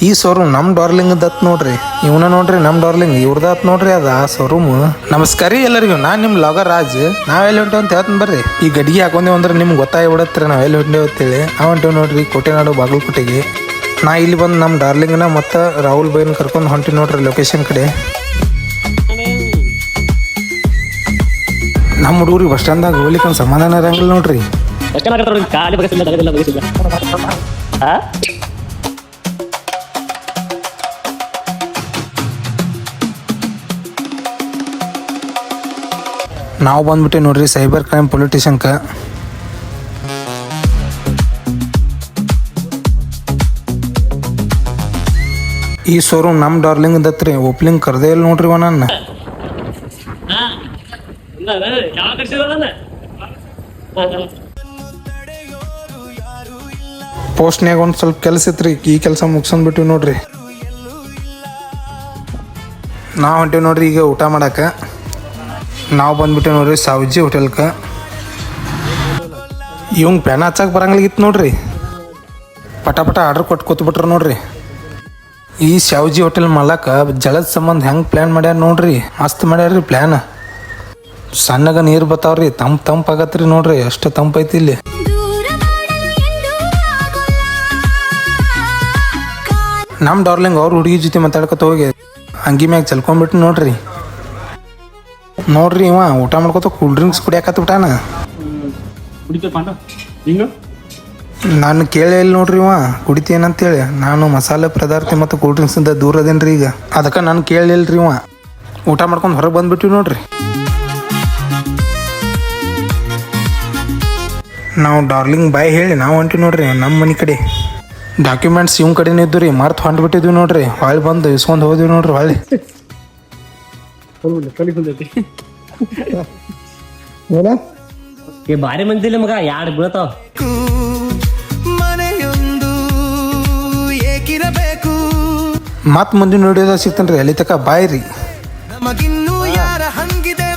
ಈ ಶೋರೂಮ್ ನಮ್ಮ ಡಾರ್ಲಿಂಗ್ ದತ್ ನೋಡ್ರಿ. ಇವನ ನೋಡ್ರಿ ನಮ್ಮ ಡಾರ್ಲಿಂಗ್ ಇವ್ರದತ್ ನೋಡ್ರಿ ಅದ ಆ ಶೋರೂಮ್. ನಮಸ್ಕಾರ ರೀ ಎಲ್ಲರಿಗೂ, ನಾನು ನಿಮ್ಮ ಲಾಗರ್ ರಾಜ್. ನಾವೆಲ್ಲಿ ಹೊಂಟೇವು ಅಂತ ಹೇಳ್ತೀನಿ ಬರ್ರಿ. ಈ ಗಡಿಗೆ ಹಾಕೊಂಡೇವು ಅಂದ್ರೆ ನಿಮ್ಗೆ ಗೊತ್ತಾಗಿ ಬಿಡತ್ರಿ ನಾವು ಎಲ್ಲಿ ಹೊಂಟೇವು ಅಂತೇಳಿ. ನಾವು ಹೊಂಟೇವು ನೋಡ್ರಿ ಕೋಟೆನಾಡು ಬಾಗಲಕೋಟೆಗೆ. ನಾ ಇಲ್ಲಿ ಬಂದು ನಮ್ಮ ಡಾರ್ಲಿಂಗ್ನ ಮತ್ತು ರಾಹುಲ್ ಬೈನ್ ಕರ್ಕೊಂಡು ಹೊಂಟಿ ನೋಡ್ರಿ ಲೊಕೇಶನ್ ಕಡೆ. ನಮ್ಮ ಹುಡುಗರಿಗೆ ಬಸ್ ಸ್ಟ್ಯಾಂಡ್ದಾಗ ಹೋಗ್ಲಿಕ್ಕೆ ಒಂದು ಸಮಾಧಾನ ಇರಂಗಿಲ್ಲ ನೋಡ್ರಿ. ನಾವು ಬಂದ್ಬಿಟ್ಟೆ ನೋಡ್ರಿ ಸೈಬರ್ ಕ್ರೈಮ್ ಪೊಲೀಸ್ ಸ್ಟೇಷನ್ಗೆ. ಈ ಶೋರೂಮ್ ನಮ್ಮ ಡಾರ್ಲಿಂಗ್ ದತ್ರಿ. ಓಪ್ಲಿಂಗ್ ಕರ್ದೇ ಇಲ್ಲ ನೋಡ್ರಿ ನನ್ನ. ಪೋಸ್ಟ್ನ್ಯಾಗ ಒಂದು ಸ್ವಲ್ಪ ಕೆಲಸ ಇತ್ರಿ, ಈ ಕೆಲಸ ಮುಗಿಸ್ಕೊಂಡ್ಬಿಟ್ಟಿವಿ ನೋಡ್ರಿ. ನಾವು ಹೊಂಟೇವಿ ನೋಡ್ರಿ ಈಗ ಊಟ ಮಾಡಕ್ಕೆ. ನಾವು ಬಂದ್ಬಿಟ್ಟೆ ನೋಡ್ರಿ ಸಾವ್ಜಿ ಹೋಟೆಲ್ಗೆ. ಇವಂಗೆ ಪ್ಯಾನ್ ಹಚ್ಚಕ್ಕೆ ಬರಂಗಿತ್ತು ನೋಡ್ರಿ. ಪಟ ಆರ್ಡ್ರ್ ಕೊಟ್ಟು ಕೂತ್ಬಿಟ್ರು ನೋಡ್ರಿ. ಈ ಶಾವ್ಜಿ ಹೋಟೆಲ್ ಮಾಲಕ ಜಳದ ಸಂಬಂಧ ಹೆಂಗೆ ಪ್ಲ್ಯಾನ್ ಮಾಡ್ಯಾರ ನೋಡ್ರಿ. ಮಸ್ತ್ ಮಾಡ್ಯಾರ್ರಿ ಪ್ಲ್ಯಾನ್. ಸಣ್ಣಗ ನೀರು ಬರ್ತಾವ್ರಿ, ತಂಪಾಗತ್ರಿ ನೋಡ್ರಿ, ಅಷ್ಟು ತಂಪೈತಿ ಇಲ್ಲಿ. ನಮ್ಮ ಡಾರ್ಲಿಂಗ್ ಅವ್ರ ಹುಡುಗಿ ಜೊತೆ ಮಾತಾಡ್ಕೊತ ಹೋಗಿ ಅಂಗಿ ಮ್ಯಾಗ ಚಲ್ಕೊಂಡ್ಬಿಟ್ಟು ನೋಡ್ರಿ. ನೋಡ್ರಿ ಇವ ಊಟ ಮಾಡ್ಕೊತ ಕೂಲ್ ಡ್ರಿಂಕ್ಸ್ ಕುಡಿಯಾಕತ್ತ ಬಿಟ್ಟಾನ. ನಾನು ಕೇಳೇ ಇಲ್ಲ ನೋಡ್ರಿ ಇವ ಕುಡಿತೇನಂತೇಳಿ. ನಾನು ಮಸಾಲೆ ಪದಾರ್ಥ ಮತ್ತು ಕೂಲ್ ಡ್ರಿಂಕ್ಸಿಂದ ದೂರ ಅದೇನ್ರಿ ಈಗ. ಅದಕ್ಕೆ ನಾನು ಕೇಳಿಲ್ರಿ ಇವ. ಊಟ ಮಾಡ್ಕೊಂಡು ಹೊರಗೆ ಬಂದ್ಬಿಟ್ಟಿವಿ ನೋಡ್ರಿ. ನಾವು ಡಾರ್ಲಿಂಗ್ ಬಾಯ್ ಹೇಳಿ ನಾವು ಹೊಂಟಿವಿ ನೋಡ್ರಿ ನಮ್ಮ ಮನೆ ಕಡೆ. ಡಾಕ್ಯುಮೆಂಟ್ಸ್ ಇವ್ ಕಡೆನೇ ಇದ್ದು ರೀ, ಮರ್ತು ಹೊಂಟ್ಬಿಟ್ಟಿದ್ವಿ ನೋಡ್ರಿ. ಹೊಳ್ಳಿ ಬಂದು ಇಸ್ಕೊಂಡು ಹೋದ್ವಿ ನೋಡ್ರಿ. ಹೊಳ್ಳಿ ಭಾರಿ ಮಂದಿಲ್ಲ ಮಗ, ಯಾರು ಬೀಳ್ತಾವ. ಮತ್ ಮುಂದಿನ ನೋಡಿದ ಸಿಗ್ತೇನ್ರಿ. ಅಲ್ಲಿ ತಕ ಬಾಯ್ ರೀ. ನಮಗಿನ್ನೂ ಯಾರ ಹಂಗಿದೆ